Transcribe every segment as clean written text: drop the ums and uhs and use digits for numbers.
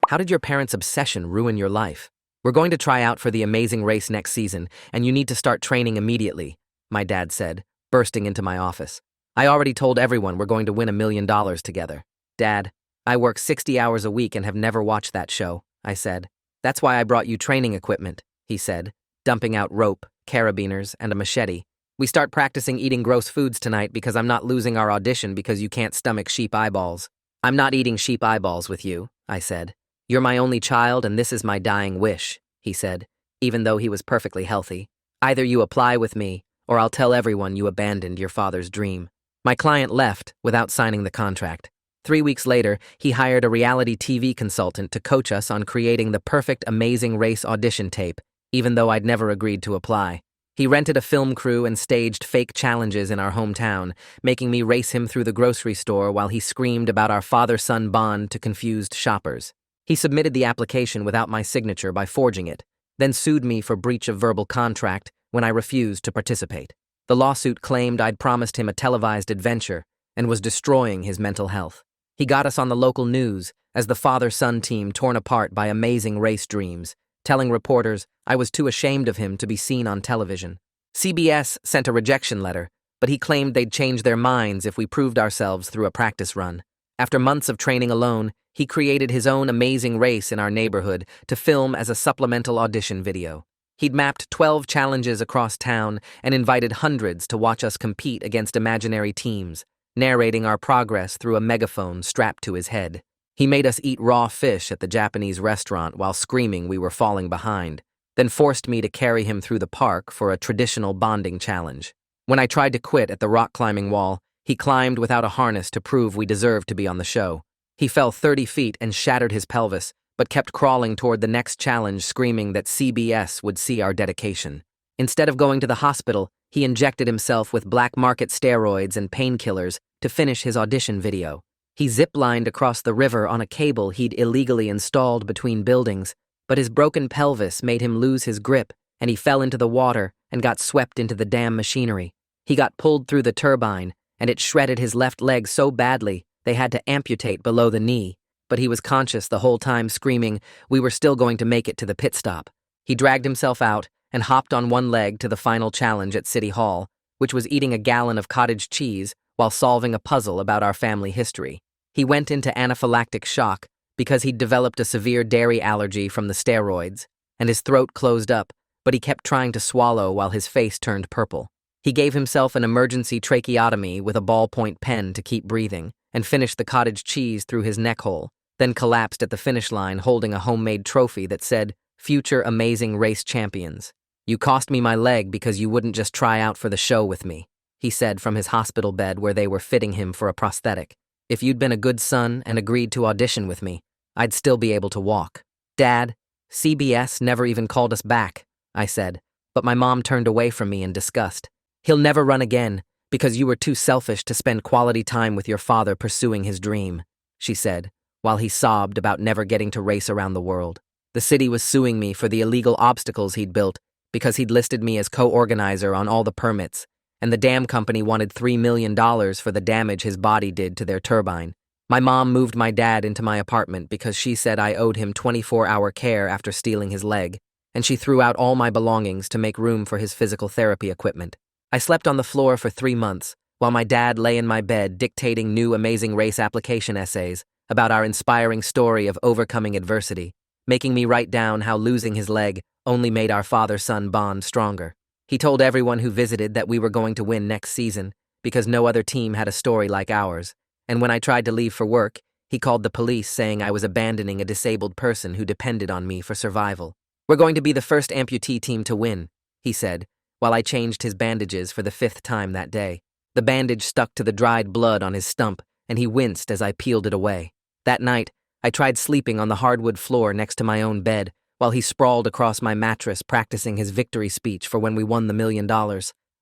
How did your parents' obsession ruin your life? We're going to try out for the amazing race next season, and you need to start training immediately, my dad said, bursting into my office. I already told everyone we're going to win $1 million together. Dad, I work 60 hours a week and have never watched that show, I said. That's why I brought you training equipment, he said, dumping out rope, carabiners, and a machete. We start practicing eating gross foods tonight because I'm not losing our audition because you can't stomach sheep eyeballs. I'm not eating sheep eyeballs with you, I said. You're my only child and this is my dying wish, he said, even though he was perfectly healthy. Either you apply with me, or I'll tell everyone you abandoned your father's dream. My client left without signing the contract. 3 weeks later, he hired a reality TV consultant to coach us on creating the perfect Amazing Race audition tape, even though I'd never agreed to apply. He rented a film crew and staged fake challenges in our hometown, making me race him through the grocery store while he screamed about our father-son bond to confused shoppers. He submitted the application without my signature by forging it, then sued me for breach of verbal contract when I refused to participate. The lawsuit claimed I'd promised him a televised adventure and was destroying his mental health. He got us on the local news as the father-son team torn apart by Amazing Race dreams, telling reporters I was too ashamed of him to be seen on television. CBS sent a rejection letter, but he claimed they'd change their minds if we proved ourselves through a practice run. After months of training alone, he created his own Amazing Race in our neighborhood to film as a supplemental audition video. He'd mapped 12 challenges across town and invited hundreds to watch us compete against imaginary teams, narrating our progress through a megaphone strapped to his head. He made us eat raw fish at the Japanese restaurant while screaming we were falling behind, then forced me to carry him through the park for a traditional bonding challenge. When I tried to quit at the rock climbing wall, he climbed without a harness to prove we deserved to be on the show. He fell 30 feet and shattered his pelvis, but kept crawling toward the next challenge, screaming that CBS would see our dedication. Instead of going to the hospital, he injected himself with black market steroids and painkillers to finish his audition video. He zip-lined across the river on a cable he'd illegally installed between buildings, but his broken pelvis made him lose his grip, and he fell into the water and got swept into the dam machinery. He got pulled through the turbine, and it shredded his left leg so badly they had to amputate below the knee, but he was conscious the whole time, screaming we were still going to make it to the pit stop. He dragged himself out and hopped on one leg to the final challenge at City Hall, which was eating a gallon of cottage cheese while solving a puzzle about our family history. He went into anaphylactic shock because he'd developed a severe dairy allergy from the steroids, and his throat closed up, but he kept trying to swallow while his face turned purple. He gave himself an emergency tracheotomy with a ballpoint pen to keep breathing, and finished the cottage cheese through his neck hole, then collapsed at the finish line holding a homemade trophy that said, "Future Amazing Race Champions. You cost me my leg because you wouldn't just try out for the show with me," he said from his hospital bed where they were fitting him for a prosthetic. "If you'd been a good son and agreed to audition with me, I'd still be able to walk." "Dad, CBS never even called us back," I said, but my mom turned away from me in disgust. "He'll never run again because you were too selfish to spend quality time with your father pursuing his dream," she said, while he sobbed about never getting to race around the world. The city was suing me for the illegal obstacles he'd built because he'd listed me as co-organizer on all the permits, and the dam company wanted $3 million for the damage his body did to their turbine. My mom moved my dad into my apartment because she said I owed him 24-hour care after stealing his leg, and she threw out all my belongings to make room for his physical therapy equipment. I slept on the floor for 3 months, while my dad lay in my bed dictating new Amazing Race application essays about our inspiring story of overcoming adversity, making me write down how losing his leg only made our father-son bond stronger. He told everyone who visited that we were going to win next season because no other team had a story like ours, and when I tried to leave for work, he called the police saying I was abandoning a disabled person who depended on me for survival. "We're going to be the first amputee team to win," he said, while I changed his bandages for the 5th time that day. The bandage stuck to the dried blood on his stump, and he winced as I peeled it away. That night, I tried sleeping on the hardwood floor next to my own bed, while he sprawled across my mattress practicing his victory speech for when we won the $1 million.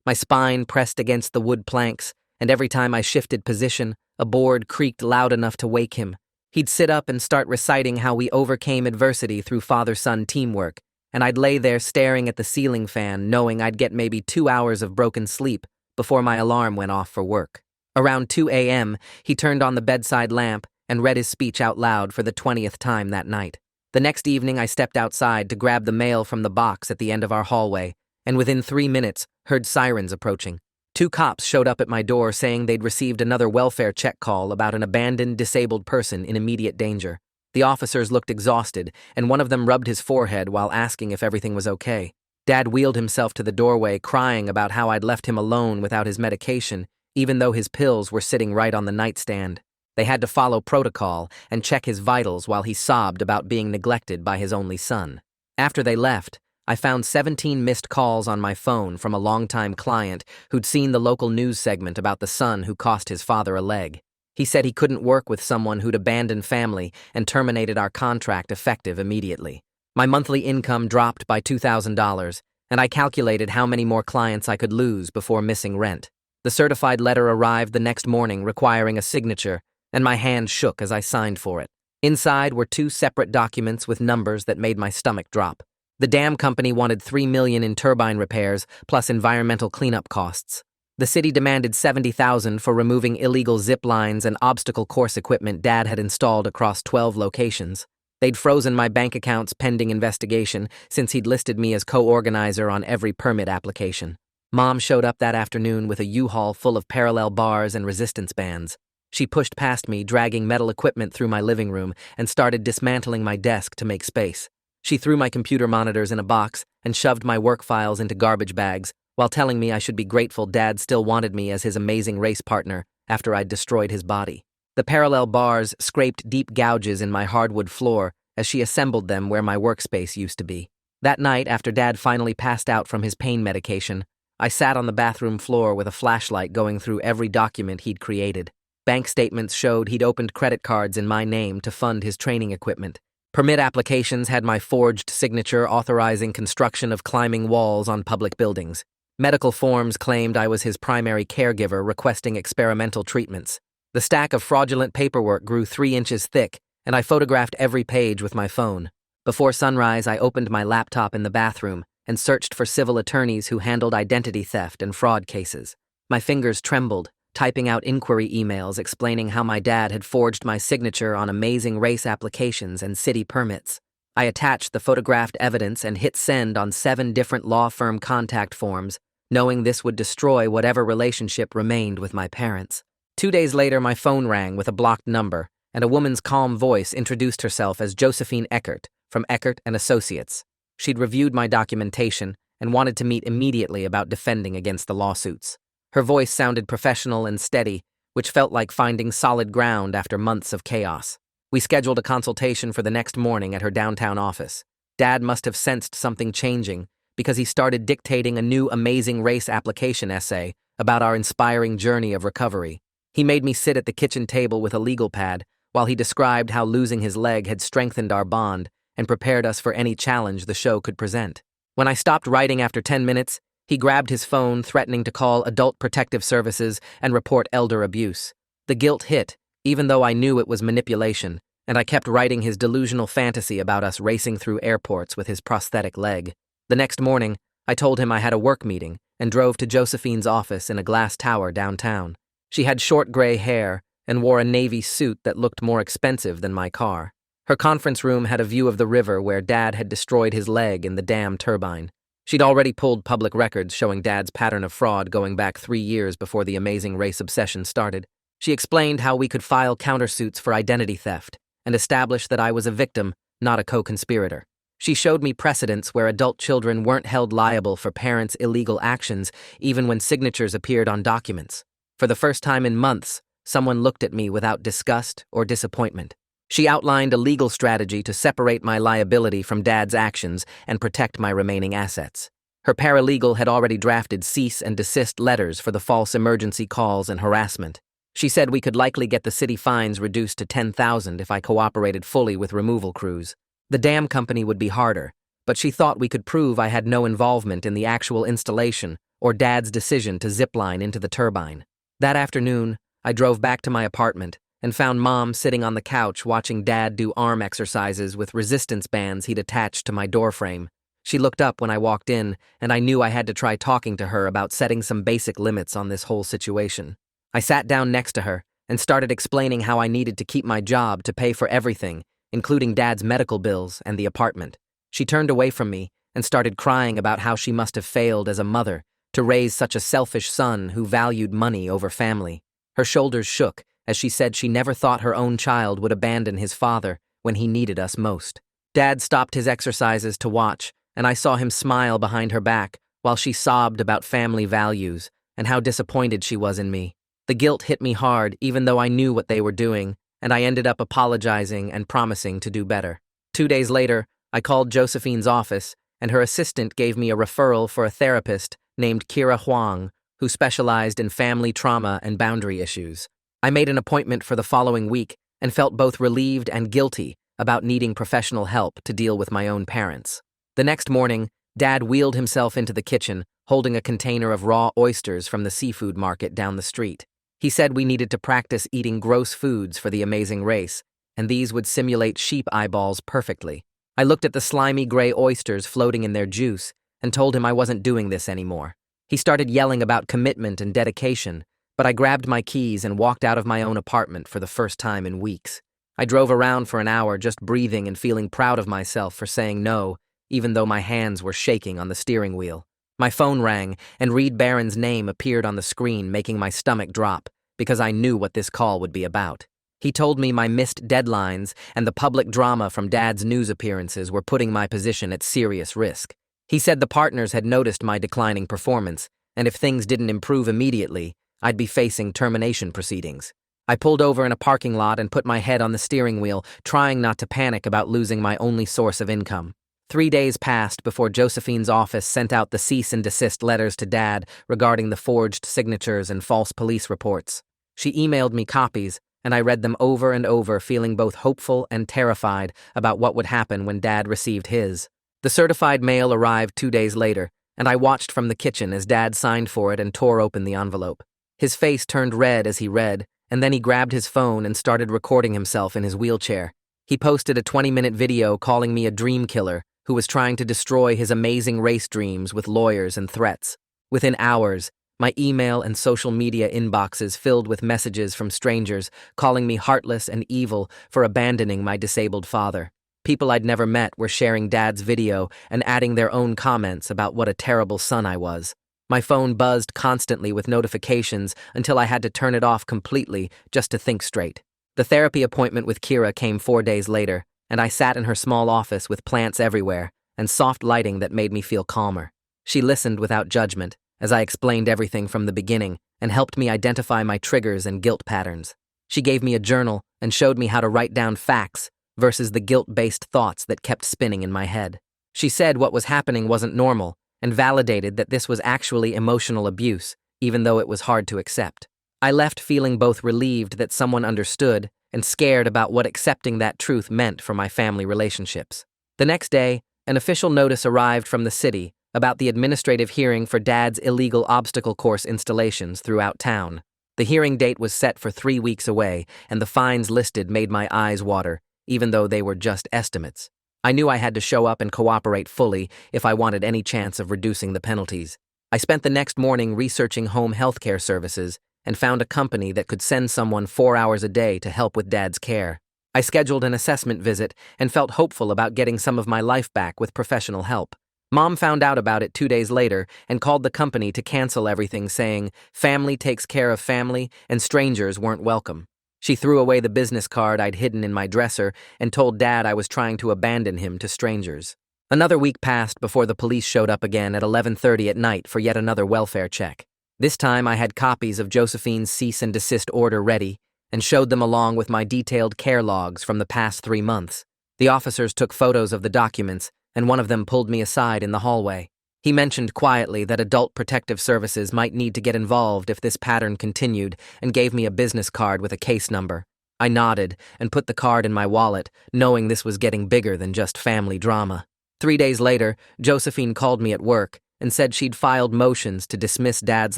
My spine pressed against the wood planks, and every time I shifted position, a board creaked loud enough to wake him. He'd sit up and start reciting how we overcame adversity through father-son teamwork, and I'd lay there staring at the ceiling fan, knowing I'd get maybe 2 hours of broken sleep before my alarm went off for work. Around 2 a.m., he turned on the bedside lamp and read his speech out loud for the 20th time that night. The next evening, I stepped outside to grab the mail from the box at the end of our hallway, and within 3 minutes, heard sirens approaching. 2 cops showed up at my door saying they'd received another welfare check call about an abandoned, disabled person in immediate danger. The officers looked exhausted, and one of them rubbed his forehead while asking if everything was okay. Dad wheeled himself to the doorway, crying about how I'd left him alone without his medication, even though his pills were sitting right on the nightstand. They had to follow protocol and check his vitals while he sobbed about being neglected by his only son. After they left, I found 17 missed calls on my phone from a longtime client who'd seen the local news segment about the son who cost his father a leg. He said he couldn't work with someone who'd abandoned family and terminated our contract effective immediately. My monthly income dropped by $2,000, and I calculated how many more clients I could lose before missing rent. The certified letter arrived the next morning requiring a signature, and my hand shook as I signed for it. Inside were 2 separate documents with numbers that made my stomach drop. The dam company wanted $3 million in turbine repairs plus environmental cleanup costs. The city demanded $70,000 for removing illegal zip lines and obstacle course equipment Dad had installed across 12 locations. They'd frozen my bank accounts pending investigation since he'd listed me as co-organizer on every permit application. Mom showed up that afternoon with a U-Haul full of parallel bars and resistance bands. She pushed past me, dragging metal equipment through my living room, and started dismantling my desk to make space. She threw my computer monitors in a box and shoved my work files into garbage bags, while telling me I should be grateful Dad still wanted me as his amazing race partner after I'd destroyed his body. The parallel bars scraped deep gouges in my hardwood floor as she assembled them where my workspace used to be. That night, after Dad finally passed out from his pain medication, I sat on the bathroom floor with a flashlight going through every document he'd created. Bank statements showed he'd opened credit cards in my name to fund his training equipment. Permit applications had my forged signature authorizing construction of climbing walls on public buildings. Medical forms claimed I was his primary caregiver requesting experimental treatments. The stack of fraudulent paperwork grew 3 inches thick, and I photographed every page with my phone. Before sunrise, I opened my laptop in the bathroom and searched for civil attorneys who handled identity theft and fraud cases. My fingers trembled, typing out inquiry emails explaining how my dad had forged my signature on amazing race applications and city permits. I attached the photographed evidence and hit send on 7 different law firm contact forms, knowing this would destroy whatever relationship remained with my parents. 2 days later, my phone rang with a blocked number, and a woman's calm voice introduced herself as Josephine Eckert from Eckert and Associates. She'd reviewed my documentation and wanted to meet immediately about defending against the lawsuits. Her voice sounded professional and steady, which felt like finding solid ground after months of chaos. We scheduled a consultation for the next morning at her downtown office. Dad must have sensed something changing because he started dictating a new amazing race application essay about our inspiring journey of recovery. He made me sit at the kitchen table with a legal pad while he described how losing his leg had strengthened our bond and prepared us for any challenge the show could present. When I stopped writing after 10 minutes, he grabbed his phone, threatening to call Adult Protective Services and report elder abuse. The guilt hit, even though I knew it was manipulation, and I kept writing his delusional fantasy about us racing through airports with his prosthetic leg. The next morning, I told him I had a work meeting and drove to Josephine's office in a glass tower downtown. She had short gray hair and wore a navy suit that looked more expensive than my car. Her conference room had a view of the river where Dad had destroyed his leg in the dam turbine. She'd already pulled public records showing Dad's pattern of fraud going back 3 years before the amazing race obsession started. She explained how we could file countersuits for identity theft and establish that I was a victim, not a co-conspirator. She showed me precedents where adult children weren't held liable for parents' illegal actions even when signatures appeared on documents. For the first time in months, someone looked at me without disgust or disappointment. She outlined a legal strategy to separate my liability from Dad's actions and protect my remaining assets. Her paralegal had already drafted cease and desist letters for the false emergency calls and harassment. She said we could likely get the city fines reduced to $10,000 if I cooperated fully with removal crews. The dam company would be harder, but she thought we could prove I had no involvement in the actual installation or Dad's decision to zipline into the turbine. That afternoon, I drove back to my apartment and found Mom sitting on the couch watching Dad do arm exercises with resistance bands he'd attached to my doorframe. She looked up when I walked in, and I knew I had to try talking to her about setting some basic limits on this whole situation. I sat down next to her and started explaining how I needed to keep my job to pay for everything, including Dad's medical bills and the apartment. She turned away from me and started crying about how she must have failed as a mother to raise such a selfish son who valued money over family. Her shoulders shook as she said she never thought her own child would abandon his father when he needed us most. Dad stopped his exercises to watch, and I saw him smile behind her back while she sobbed about family values and how disappointed she was in me. The guilt hit me hard even though I knew what they were doing, and I ended up apologizing and promising to do better. 2 days later, I called Josephine's office, and her assistant gave me a referral for a therapist named Kira Huang, who specialized in family trauma and boundary issues. I made an appointment for the following week and felt both relieved and guilty about needing professional help to deal with my own parents. The next morning, Dad wheeled himself into the kitchen, holding a container of raw oysters from the seafood market down the street. He said we needed to practice eating gross foods for the amazing race, and these would simulate sheep eyeballs perfectly. I looked at the slimy gray oysters floating in their juice and told him I wasn't doing this anymore. He started yelling about commitment and dedication, but I grabbed my keys and walked out of my own apartment for the first time in weeks. I drove around for an hour just breathing and feeling proud of myself for saying no, even though my hands were shaking on the steering wheel. My phone rang, and Reed Barron's name appeared on the screen, making my stomach drop, because I knew what this call would be about. He told me my missed deadlines and the public drama from Dad's news appearances were putting my position at serious risk. He said the partners had noticed my declining performance, and if things didn't improve immediately, I'd be facing termination proceedings. I pulled over in a parking lot and put my head on the steering wheel, trying not to panic about losing my only source of income. 3 days passed before Josephine's office sent out the cease and desist letters to Dad regarding the forged signatures and false police reports. She emailed me copies, and I read them over and over, feeling both hopeful and terrified about what would happen when Dad received his. The certified mail arrived 2 days later, and I watched from the kitchen as Dad signed for it and tore open the envelope. His face turned red as he read, and then he grabbed his phone and started recording himself in his wheelchair. He posted a 20-minute video calling me a dream killer who was trying to destroy his amazing race dreams with lawyers and threats. Within hours, my email and social media inboxes filled with messages from strangers calling me heartless and evil for abandoning my disabled father. People I'd never met were sharing Dad's video and adding their own comments about what a terrible son I was. My phone buzzed constantly with notifications until I had to turn it off completely just to think straight. The therapy appointment with Kira came 4 days later, and I sat in her small office with plants everywhere and soft lighting that made me feel calmer. She listened without judgment as I explained everything from the beginning and helped me identify my triggers and guilt patterns. She gave me a journal and showed me how to write down facts versus the guilt-based thoughts that kept spinning in my head. She said what was happening wasn't normal and validated that this was actually emotional abuse, even though it was hard to accept. I left feeling both relieved that someone understood and scared about what accepting that truth meant for my family relationships. The next day, an official notice arrived from the city about the administrative hearing for Dad's illegal obstacle course installations throughout town. The hearing date was set for 3 weeks away, and the fines listed made my eyes water, even though they were just estimates. I knew I had to show up and cooperate fully if I wanted any chance of reducing the penalties. I spent the next morning researching home healthcare services and found a company that could send someone 4 hours a day to help with Dad's care. I scheduled an assessment visit and felt hopeful about getting some of my life back with professional help. Mom found out about it 2 days later and called the company to cancel everything, saying family takes care of family and strangers weren't welcome. She threw away the business card I'd hidden in my dresser and told Dad I was trying to abandon him to strangers. Another week passed before the police showed up again at 11:30 at night for yet another welfare check. This time I had copies of Josephine's cease and desist order ready and showed them along with my detailed care logs from the past 3 months. The officers took photos of the documents, and one of them pulled me aside in the hallway. He mentioned quietly that Adult Protective Services might need to get involved if this pattern continued and gave me a business card with a case number. I nodded and put the card in my wallet, knowing this was getting bigger than just family drama. 3 days later, Josephine called me at work and said she'd filed motions to dismiss Dad's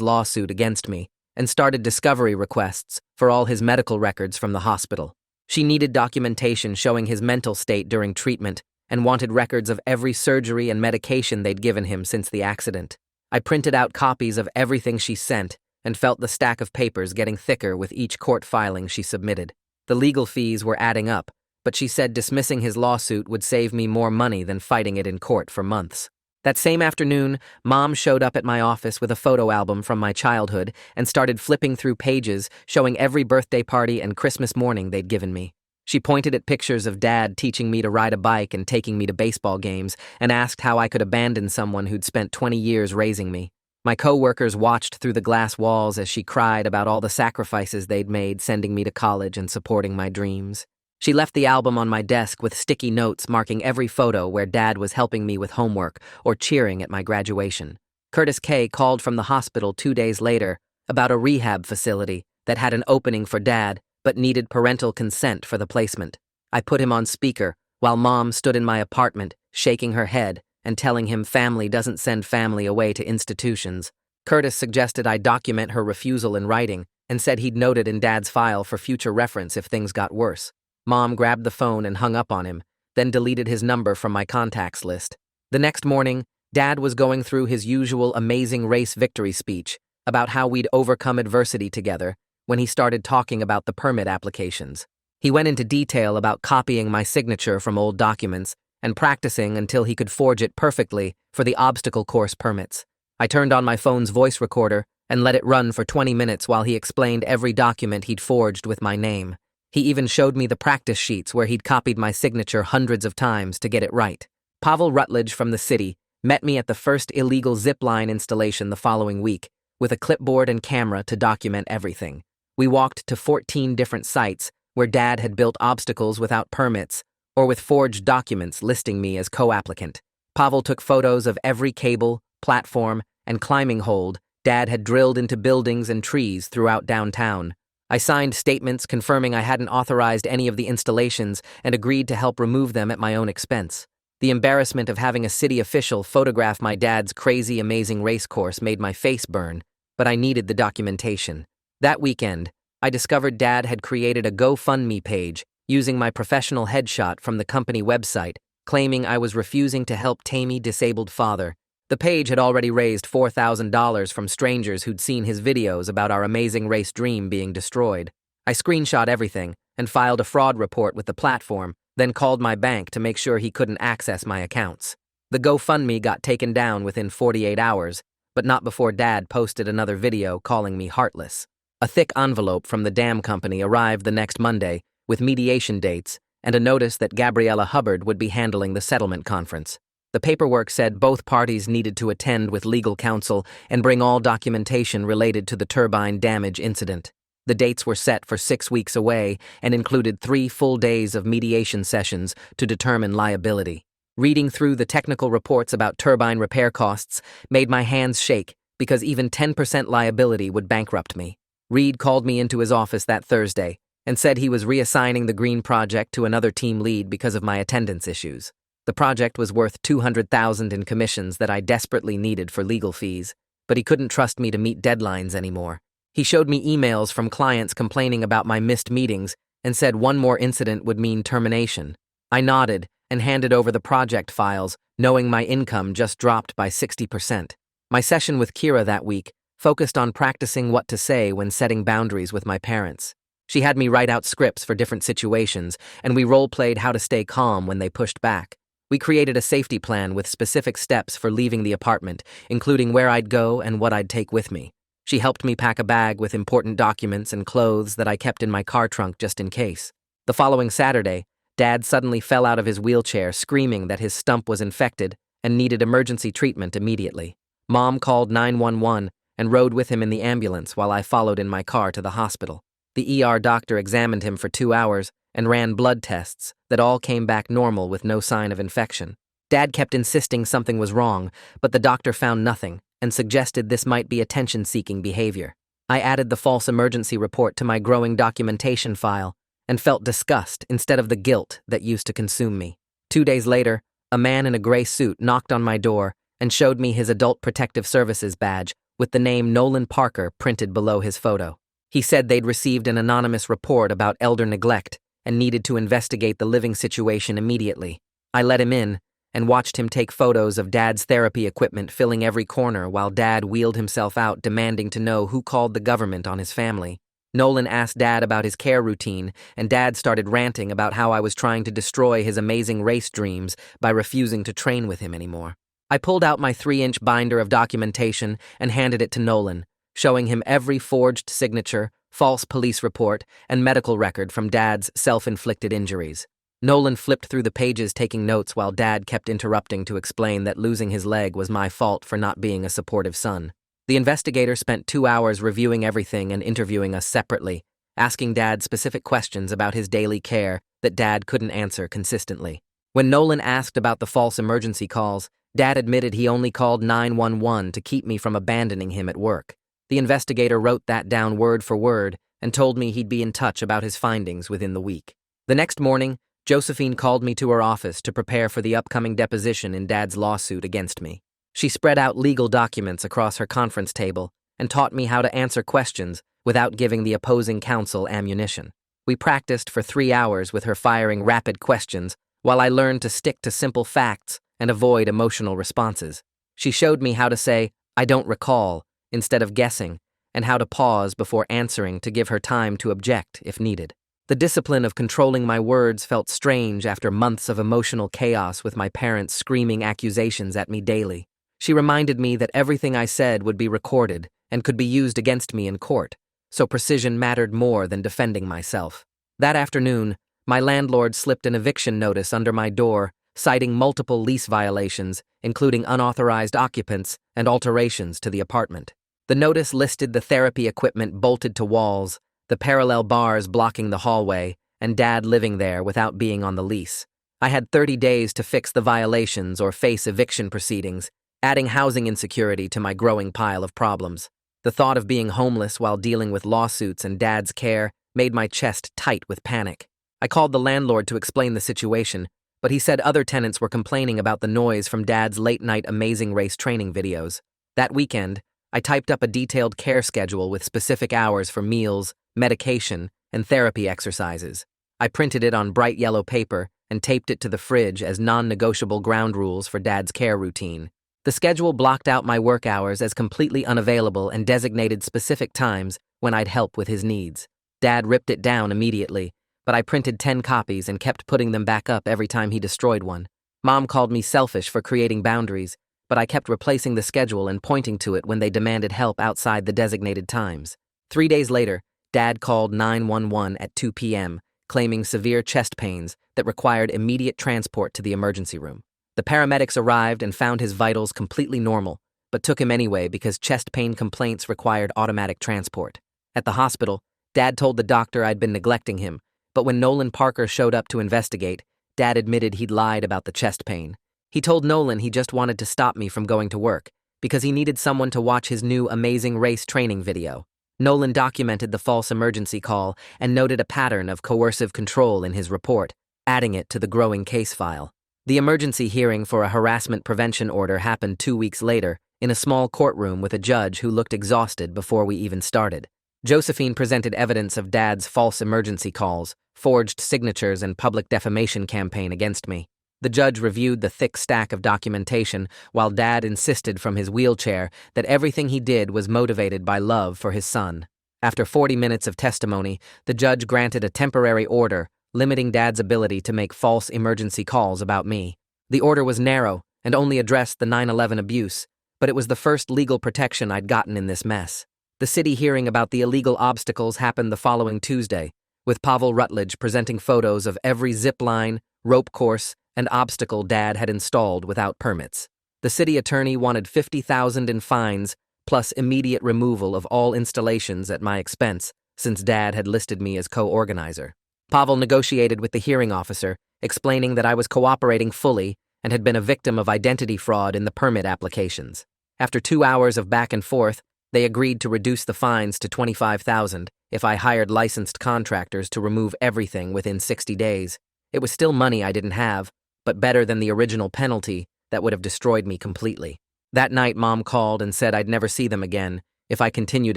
lawsuit against me and started discovery requests for all his medical records from the hospital. She needed documentation showing his mental state during treatment and wanted records of every surgery and medication they'd given him since the accident. I printed out copies of everything she sent and felt the stack of papers getting thicker with each court filing she submitted. The legal fees were adding up, but she said dismissing his lawsuit would save me more money than fighting it in court for months. That same afternoon, Mom showed up at my office with a photo album from my childhood and started flipping through pages showing every birthday party and Christmas morning they'd given me. She pointed at pictures of Dad teaching me to ride a bike and taking me to baseball games and asked how I could abandon someone who'd spent 20 years raising me. My co-workers watched through the glass walls as she cried about all the sacrifices they'd made sending me to college and supporting my dreams. She left the album on my desk with sticky notes marking every photo where Dad was helping me with homework or cheering at my graduation. Curtis K. called from the hospital 2 days later about a rehab facility that had an opening for Dad but needed parental consent for the placement. I put him on speaker while Mom stood in my apartment, shaking her head and telling him family doesn't send family away to institutions. Curtis suggested I document her refusal in writing and said he'd note it in Dad's file for future reference if things got worse. Mom grabbed the phone and hung up on him, then deleted his number from my contacts list. The next morning, Dad was going through his usual amazing race victory speech about how we'd overcome adversity together when he started talking about the permit applications. He went into detail about copying my signature from old documents and practicing until he could forge it perfectly for the obstacle course permits. I turned on my phone's voice recorder and let it run for 20 minutes while he explained every document he'd forged with my name. He even showed me the practice sheets where he'd copied my signature hundreds of times to get it right. Pavel Rutledge from the city met me at the first illegal zipline installation the following week with a clipboard and camera to document everything. We walked to 14 different sites where Dad had built obstacles without permits or with forged documents listing me as co-applicant. Pavel took photos of every cable, platform, and climbing hold Dad had drilled into buildings and trees throughout downtown. I signed statements confirming I hadn't authorized any of the installations and agreed to help remove them at my own expense. The embarrassment of having a city official photograph my dad's crazy, amazing race course made my face burn, but I needed the documentation. That weekend, I discovered Dad had created a GoFundMe page using my professional headshot from the company website, claiming I was refusing to help Tammy disabled father. The page had already raised $4,000 from strangers who'd seen his videos about our amazing race dream being destroyed. I screenshot everything and filed a fraud report with the platform, then called my bank to make sure he couldn't access my accounts. The GoFundMe got taken down within 48 hours, but not before Dad posted another video calling me heartless. A thick envelope from the dam company arrived the next Monday with mediation dates and a notice that Gabriella Hubbard would be handling the settlement conference. The paperwork said both parties needed to attend with legal counsel and bring all documentation related to the turbine damage incident. The dates were set for 6 weeks away and included 3 full days of mediation sessions to determine liability. Reading through the technical reports about turbine repair costs made my hands shake because even 10% liability would bankrupt me. Reed called me into his office that Thursday and said he was reassigning the green project to another team lead because of my attendance issues. The project was worth $200,000 in commissions that I desperately needed for legal fees, but he couldn't trust me to meet deadlines anymore. He showed me emails from clients complaining about my missed meetings and said one more incident would mean termination. I nodded and handed over the project files, knowing my income just dropped by 60%. My session with Kira that week focused on practicing what to say when setting boundaries with my parents. She had me write out scripts for different situations, and we role-played how to stay calm when they pushed back. We created a safety plan with specific steps for leaving the apartment, including where I'd go and what I'd take with me. She helped me pack a bag with important documents and clothes that I kept in my car trunk just in case. The following Saturday, Dad suddenly fell out of his wheelchair screaming that his stump was infected and needed emergency treatment immediately. Mom called 911 and rode with him in the ambulance while I followed in my car to the hospital. The ER doctor examined him for 2 hours and ran blood tests that all came back normal with no sign of infection. Dad kept insisting something was wrong, but the doctor found nothing and suggested this might be attention-seeking behavior. I added the false emergency report to my growing documentation file and felt disgust instead of the guilt that used to consume me. 2 days later, a man in a gray suit knocked on my door and showed me his Adult Protective Services badge with the name Nolan Parker printed below his photo. He said they'd received an anonymous report about elder neglect and needed to investigate the living situation immediately. I let him in and watched him take photos of Dad's therapy equipment filling every corner while Dad wheeled himself out demanding to know who called the government on his family. Nolan asked Dad about his care routine, and Dad started ranting about how I was trying to destroy his amazing race dreams by refusing to train with him anymore. I pulled out my 3-inch binder of documentation and handed it to Nolan, showing him every forged signature, false police report, and medical record from Dad's self-inflicted injuries. Nolan flipped through the pages taking notes while Dad kept interrupting to explain that losing his leg was my fault for not being a supportive son. The investigator spent 2 hours reviewing everything and interviewing us separately, asking Dad specific questions about his daily care that Dad couldn't answer consistently. When Nolan asked about the false emergency calls, Dad admitted he only called 911 to keep me from abandoning him at work. The investigator wrote that down word for word and told me he'd be in touch about his findings within the week. The next morning, Josephine called me to her office to prepare for the upcoming deposition in Dad's lawsuit against me. She spread out legal documents across her conference table and taught me how to answer questions without giving the opposing counsel ammunition. We practiced for 3 hours with her firing rapid questions while I learned to stick to simple facts and avoid emotional responses. She showed me how to say, "I don't recall," instead of guessing, and how to pause before answering to give her time to object if needed. The discipline of controlling my words felt strange after months of emotional chaos with my parents screaming accusations at me daily. She reminded me that everything I said would be recorded and could be used against me in court, so precision mattered more than defending myself. That afternoon, my landlord slipped an eviction notice under my door, citing multiple lease violations, including unauthorized occupants and alterations to the apartment. The notice listed the therapy equipment bolted to walls, the parallel bars blocking the hallway, and Dad living there without being on the lease. I had 30 days to fix the violations or face eviction proceedings, adding housing insecurity to my growing pile of problems. The thought of being homeless while dealing with lawsuits and Dad's care made my chest tight with panic. I called the landlord to explain the situation, but he said other tenants were complaining about the noise from Dad's late-night Amazing Race training videos. That weekend, I typed up a detailed care schedule with specific hours for meals, medication, and therapy exercises. I printed it on bright yellow paper and taped it to the fridge as non-negotiable ground rules for Dad's care routine. The schedule blocked out my work hours as completely unavailable and designated specific times when I'd help with his needs. Dad ripped it down immediately, but I printed 10 copies and kept putting them back up every time he destroyed one. Mom called me selfish for creating boundaries, but I kept replacing the schedule and pointing to it when they demanded help outside the designated times. 3 days later, Dad called 911 at 2 p.m., claiming severe chest pains that required immediate transport to the emergency room. The paramedics arrived and found his vitals completely normal, but took him anyway because chest pain complaints required automatic transport. At the hospital, Dad told the doctor I'd been neglecting him, but when Nolan Parker showed up to investigate, Dad admitted he'd lied about the chest pain. He told Nolan he just wanted to stop me from going to work because he needed someone to watch his new Amazing Race training video. Nolan documented the false emergency call and noted a pattern of coercive control in his report, adding it to the growing case file. The emergency hearing for a harassment prevention order happened 2 weeks later in a small courtroom with a judge who looked exhausted before we even started. Josephine presented evidence of Dad's false emergency calls, forged signatures, and public defamation campaign against me. The judge reviewed the thick stack of documentation while Dad insisted from his wheelchair that everything he did was motivated by love for his son. After 40 minutes of testimony, the judge granted a temporary order limiting Dad's ability to make false emergency calls about me. The order was narrow and only addressed the 9/11 abuse, but it was the first legal protection I'd gotten in this mess. The city hearing about the illegal obstacles happened the following Tuesday, with Pavel Rutledge presenting photos of every zip line, rope course, and obstacle Dad had installed without permits. The city attorney wanted $50,000 in fines, plus immediate removal of all installations at my expense, since Dad had listed me as co-organizer. Pavel negotiated with the hearing officer, explaining that I was cooperating fully and had been a victim of identity fraud in the permit applications. After 2 hours of back and forth, they agreed to reduce the fines to $25,000 if I hired licensed contractors to remove everything within 60 days. It was still money I didn't have, but better than the original penalty that would have destroyed me completely. That night, Mom called and said I'd never see them again if I continued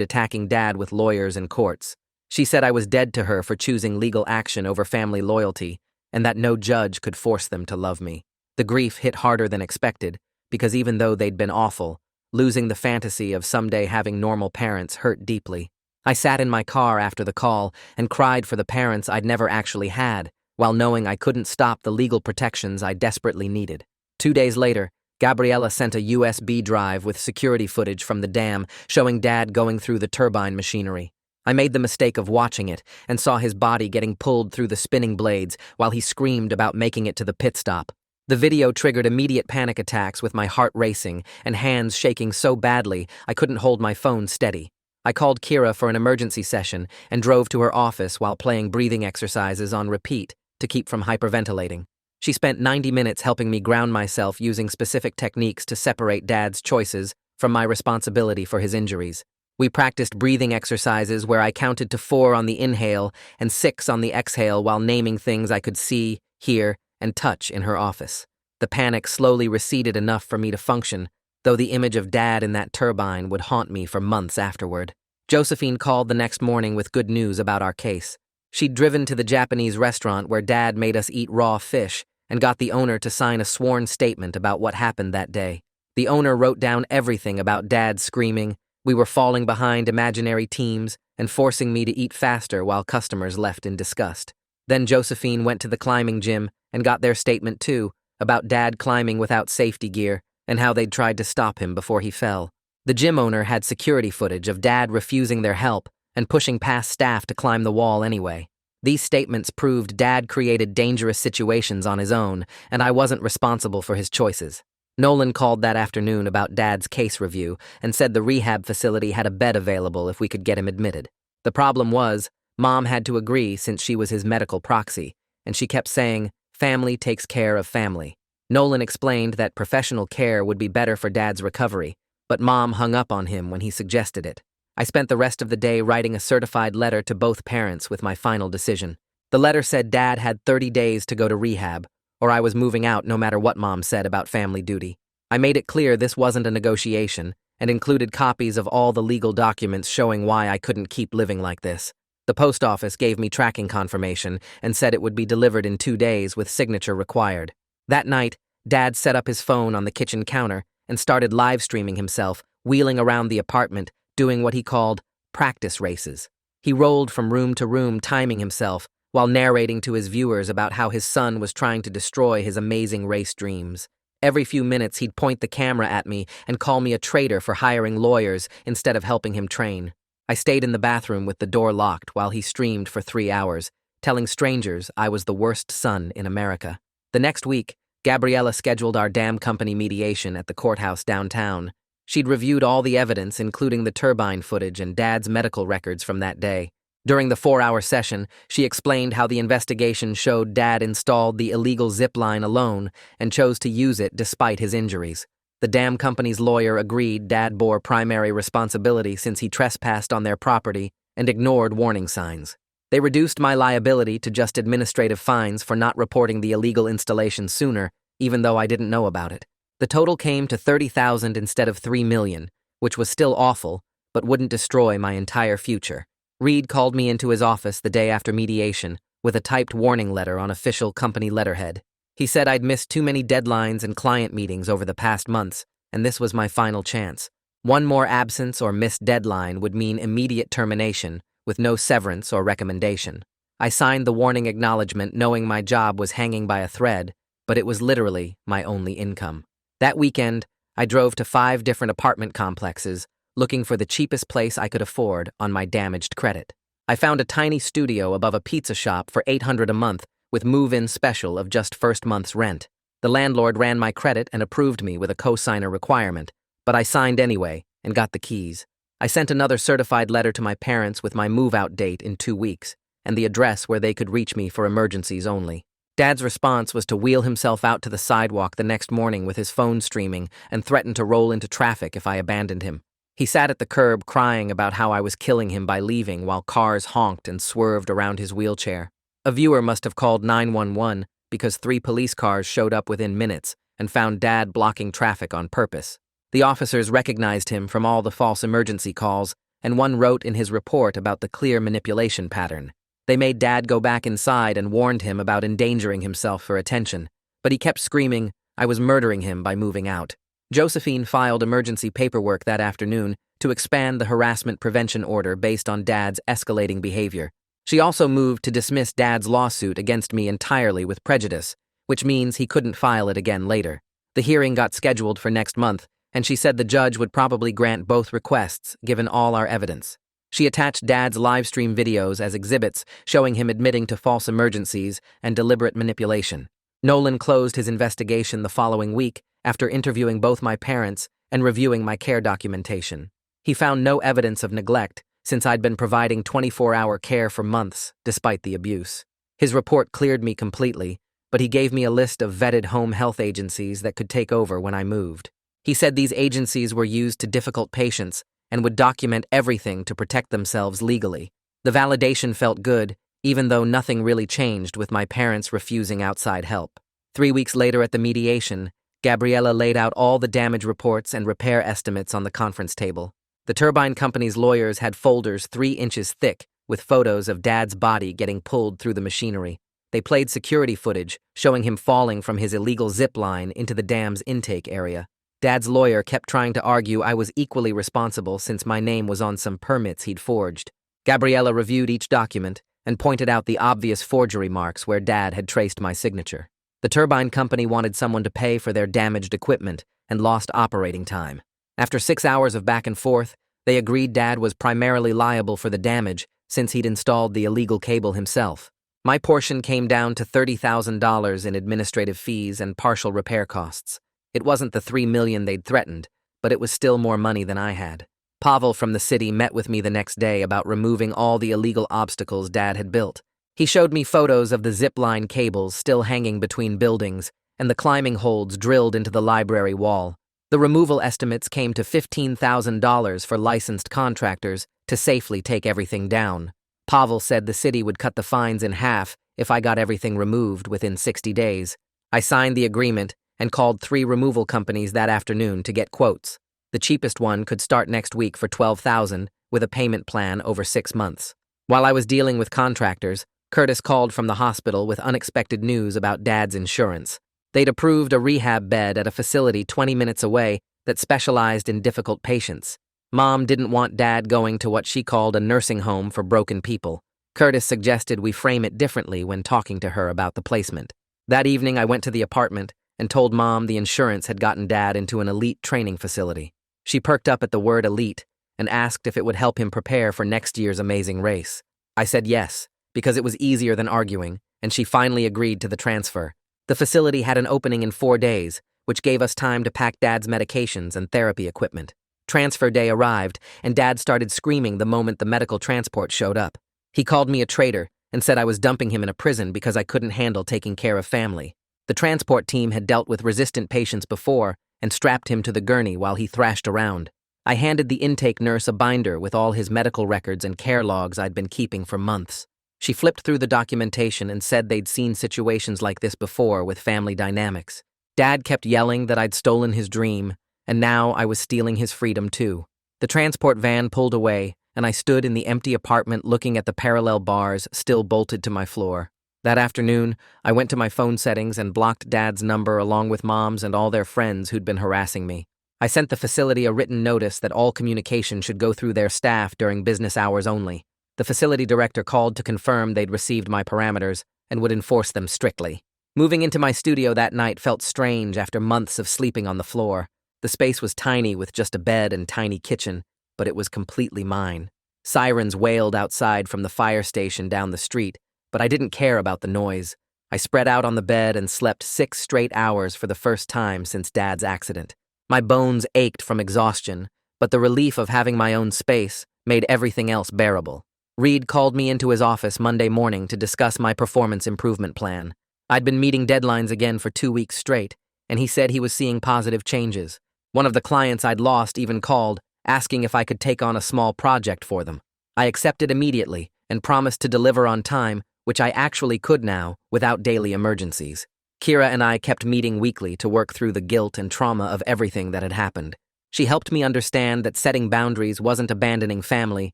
attacking Dad with lawyers and courts. She said I was dead to her for choosing legal action over family loyalty, and that no judge could force them to love me. The grief hit harder than expected, because even though they'd been awful, losing the fantasy of someday having normal parents hurt deeply. I sat in my car after the call and cried for the parents I'd never actually had, while knowing I couldn't stop the legal protections I desperately needed. 2 days later, Gabriella sent a USB drive with security footage from the dam showing Dad going through the turbine machinery. I made the mistake of watching it and saw his body getting pulled through the spinning blades while he screamed about making it to the pit stop. The video triggered immediate panic attacks with my heart racing and hands shaking so badly I couldn't hold my phone steady. I called Kira for an emergency session and drove to her office while playing breathing exercises on repeat to keep from hyperventilating. She spent 90 minutes helping me ground myself using specific techniques to separate Dad's choices from my responsibility for his injuries. We practiced breathing exercises where I counted to 4 on the inhale and 6 on the exhale while naming things I could see, hear, and touch in her office. The panic slowly receded enough for me to function, though the image of Dad in that turbine would haunt me for months afterward. Josephine called the next morning with good news about our case. She'd driven to the Japanese restaurant where Dad made us eat raw fish and got the owner to sign a sworn statement about what happened that day. The owner wrote down everything about Dad screaming, we were falling behind imaginary teams, and forcing me to eat faster while customers left in disgust. Then Josephine went to the climbing gym and got their statement too, about Dad climbing without safety gear and how they'd tried to stop him before he fell. The gym owner had security footage of Dad refusing their help and pushing past staff to climb the wall anyway. These statements proved Dad created dangerous situations on his own, and I wasn't responsible for his choices. Nolan called that afternoon about Dad's case review and said the rehab facility had a bed available if we could get him admitted. The problem was, Mom had to agree since she was his medical proxy, and she kept saying, family takes care of family. Nolan explained that professional care would be better for Dad's recovery, but Mom hung up on him when he suggested it. I spent the rest of the day writing a certified letter to both parents with my final decision. The letter said Dad had 30 days to go to rehab, or I was moving out no matter what Mom said about family duty. I made it clear this wasn't a negotiation and included copies of all the legal documents showing why I couldn't keep living like this. The post office gave me tracking confirmation and said it would be delivered in 2 days with signature required. That night, Dad set up his phone on the kitchen counter and started live streaming himself, wheeling around the apartment, doing what he called practice races. He rolled from room to room, timing himself, while narrating to his viewers about how his son was trying to destroy his amazing race dreams. Every few minutes, he'd point the camera at me and call me a traitor for hiring lawyers instead of helping him train. I stayed in the bathroom with the door locked while he streamed for 3 hours, telling strangers I was the worst son in America. The next week, Gabriella scheduled our dam company mediation at the courthouse downtown. She'd reviewed all the evidence, including the turbine footage and Dad's medical records from that day. During the 4-hour session, she explained how the investigation showed Dad installed the illegal zip line alone and chose to use it despite his injuries. The dam company's lawyer agreed Dad bore primary responsibility since he trespassed on their property and ignored warning signs. They reduced my liability to just administrative fines for not reporting the illegal installation sooner, even though I didn't know about it. The total came to $30,000 instead of $3 million, which was still awful, but wouldn't destroy my entire future. Reed called me into his office the day after mediation with a typed warning letter on official company letterhead. He said I'd missed too many deadlines and client meetings over the past months, and this was my final chance. One more absence or missed deadline would mean immediate termination, with no severance or recommendation. I signed the warning acknowledgement knowing my job was hanging by a thread, but it was literally my only income. That weekend, I drove to 5 different apartment complexes, looking for the cheapest place I could afford on my damaged credit. I found a tiny studio above a pizza shop for $800 a month with move-in special of just first month's rent. The landlord ran my credit and approved me with a cosigner requirement, but I signed anyway and got the keys. I sent another certified letter to my parents with my move-out date in 2 weeks and the address where they could reach me for emergencies only. Dad's response was to wheel himself out to the sidewalk the next morning with his phone streaming and threaten to roll into traffic if I abandoned him. He sat at the curb crying about how I was killing him by leaving while cars honked and swerved around his wheelchair. A viewer must have called 911 because 3 police cars showed up within minutes and found Dad blocking traffic on purpose. The officers recognized him from all the false emergency calls, and one wrote in his report about the clear manipulation pattern. They made Dad go back inside and warned him about endangering himself for attention, but he kept screaming, I was murdering him by moving out. Josephine filed emergency paperwork that afternoon to expand the harassment prevention order based on Dad's escalating behavior. She also moved to dismiss Dad's lawsuit against me entirely with prejudice, which means he couldn't file it again later. The hearing got scheduled for next month, and she said the judge would probably grant both requests, given all our evidence. She attached Dad's livestream videos as exhibits, showing him admitting to false emergencies and deliberate manipulation. Nolan closed his investigation the following week after interviewing both my parents and reviewing my care documentation. He found no evidence of neglect, since I'd been providing 24-hour care for months, despite the abuse. His report cleared me completely, but he gave me a list of vetted home health agencies that could take over when I moved. He said these agencies were used to difficult patients and would document everything to protect themselves legally. The validation felt good, even though nothing really changed with my parents refusing outside help. 3 weeks later at the mediation, Gabriella laid out all the damage reports and repair estimates on the conference table. The turbine company's lawyers had folders 3 inches thick with photos of Dad's body getting pulled through the machinery. They played security footage showing him falling from his illegal zip line into the dam's intake area. Dad's lawyer kept trying to argue I was equally responsible since my name was on some permits he'd forged. Gabriella reviewed each document and pointed out the obvious forgery marks where Dad had traced my signature. The turbine company wanted someone to pay for their damaged equipment and lost operating time. After 6 hours of back and forth, they agreed Dad was primarily liable for the damage since he'd installed the illegal cable himself. My portion came down to $30,000 in administrative fees and partial repair costs. It wasn't the $3 million they'd threatened, but it was still more money than I had. Pavel from the city met with me the next day about removing all the illegal obstacles Dad had built. He showed me photos of the zip line cables still hanging between buildings and the climbing holds drilled into the library wall. The removal estimates came to $15,000 for licensed contractors to safely take everything down. Pavel said the city would cut the fines in half if I got everything removed within 60 days. I signed the agreement and called 3 removal companies that afternoon to get quotes. The cheapest one could start next week for $12,000 with a payment plan over 6 months. While I was dealing with contractors, Curtis called from the hospital with unexpected news about Dad's insurance. They'd approved a rehab bed at a facility 20 minutes away that specialized in difficult patients. Mom didn't want Dad going to what she called a nursing home for broken people. Curtis suggested we frame it differently when talking to her about the placement. That evening, I went to the apartment and told Mom the insurance had gotten Dad into an elite training facility. She perked up at the word elite and asked if it would help him prepare for next year's amazing race. I said yes, because it was easier than arguing, and she finally agreed to the transfer. The facility had an opening in 4 days, which gave us time to pack Dad's medications and therapy equipment. Transfer day arrived, and Dad started screaming the moment the medical transport showed up. He called me a traitor and said I was dumping him in a prison because I couldn't handle taking care of family. The transport team had dealt with resistant patients before and strapped him to the gurney while he thrashed around. I handed the intake nurse a binder with all his medical records and care logs I'd been keeping for months. She flipped through the documentation and said they'd seen situations like this before with family dynamics. Dad kept yelling that I'd stolen his dream, and now I was stealing his freedom too. The transport van pulled away, and I stood in the empty apartment looking at the parallel bars still bolted to my floor. That afternoon, I went to my phone settings and blocked Dad's number along with Mom's and all their friends who'd been harassing me. I sent the facility a written notice that all communication should go through their staff during business hours only. The facility director called to confirm they'd received my parameters and would enforce them strictly. Moving into my studio that night felt strange after months of sleeping on the floor. The space was tiny with just a bed and tiny kitchen, but it was completely mine. Sirens wailed outside from the fire station down the street, but I didn't care about the noise. I spread out on the bed and slept 6 straight hours for the first time since Dad's accident. My bones ached from exhaustion, but the relief of having my own space made everything else bearable. Reed called me into his office Monday morning to discuss my performance improvement plan. I'd been meeting deadlines again for 2 weeks straight, and he said he was seeing positive changes. One of the clients I'd lost even called, asking if I could take on a small project for them. I accepted immediately and promised to deliver on time, which I actually could now without daily emergencies. Kira and I kept meeting weekly to work through the guilt and trauma of everything that had happened. She helped me understand that setting boundaries wasn't abandoning family,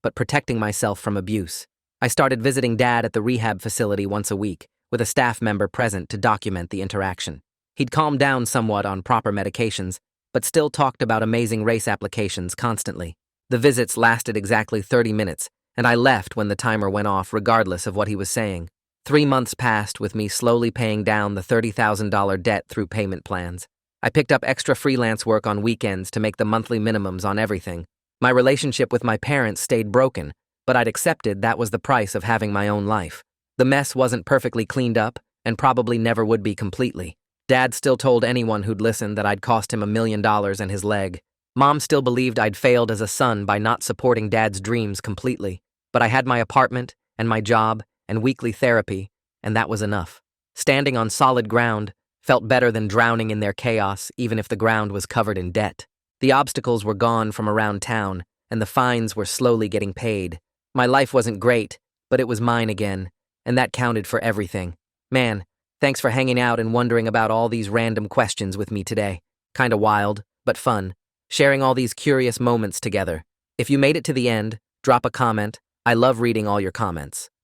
but protecting myself from abuse. I started visiting Dad at the rehab facility once a week, with a staff member present to document the interaction. He'd calmed down somewhat on proper medications, but still talked about amazing race applications constantly. The visits lasted exactly 30 minutes, and I left when the timer went off regardless of what he was saying. 3 months passed with me slowly paying down the $30,000 debt through payment plans. I picked up extra freelance work on weekends to make the monthly minimums on everything. My relationship with my parents stayed broken, but I'd accepted that was the price of having my own life. The mess wasn't perfectly cleaned up, and probably never would be completely. Dad still told anyone who'd listen that I'd cost him $1 million and his leg. Mom still believed I'd failed as a son by not supporting Dad's dreams completely, but I had my apartment and my job and weekly therapy, and that was enough. Standing on solid ground felt better than drowning in their chaos, even if the ground was covered in debt. The obstacles were gone from around town, and the fines were slowly getting paid. My life wasn't great, but it was mine again, and that counted for everything. Man, thanks for hanging out and wondering about all these random questions with me today. Kinda wild, but fun. Sharing all these curious moments together. If you made it to the end, drop a comment. I love reading all your comments.